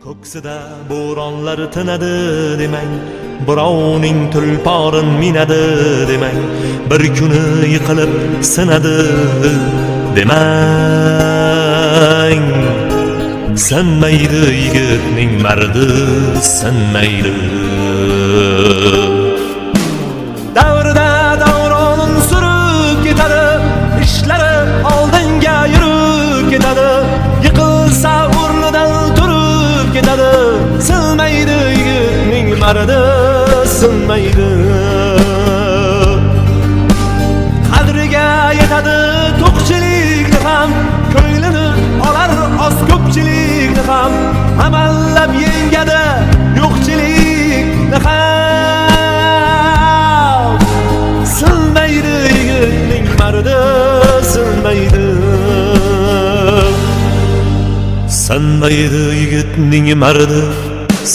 Ko'ksida bo'ronlar tinadi demang, birovning tulporin minadi demang, bir kuni yiqilib sinadi demang. Sanmaydi yigitning mardi, sanmaydi. Davrida davronin surib ketadi, ishlari oldinga yurib ketadi, yiqilsa o'rnidan turib ketadi. Sinmaydi yigitning mardi, sinmaydi. Qadriga yetadi to'qchilikni ham, ko'nglini olar oz ko'pchilikni ham, amallab yengadi yo'qchilikni ham. Sinmaydi yigitning mardi, sinmaydi. Sinmaydi yigitning mardi,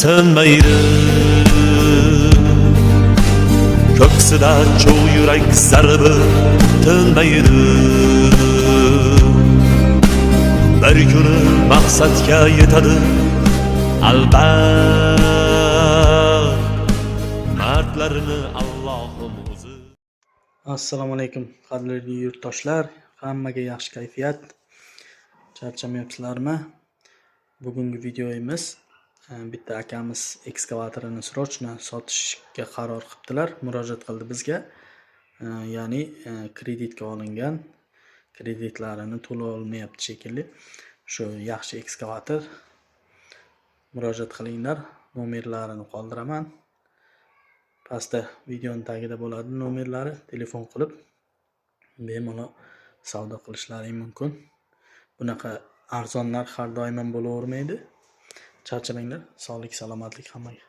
sinmaydi. Ko'ksida cho'g' yurak zarbi tinmaydi. Bir kuni maqsadga yetadi albat, mardlarini Allohim o'zi. Assalomu alaykum qadrli yurtdoshlar, hammaga yaxshi kayfiyat. Charchamayapsizlarmi? Bugungi videomiz bitta akamiz ekskavatorini srochno sotishga qaror qilibdilar, murojaat qildi bizga. Ya'ni kreditga olingan, kreditlarini to'lay olmayapti shekilli. Shu yaxshi ekskavator murojaat qilinglar. Nomerlarini qoldiraman. Pastda videoning tagida bo'ladi nomerlari, telefon qilib bemalol savdo qilishlari mumkin. Bunaqa arzon narx har doim bo'lavermaydi. Charchamanglar. Sog'lik, salomatlik hammaga.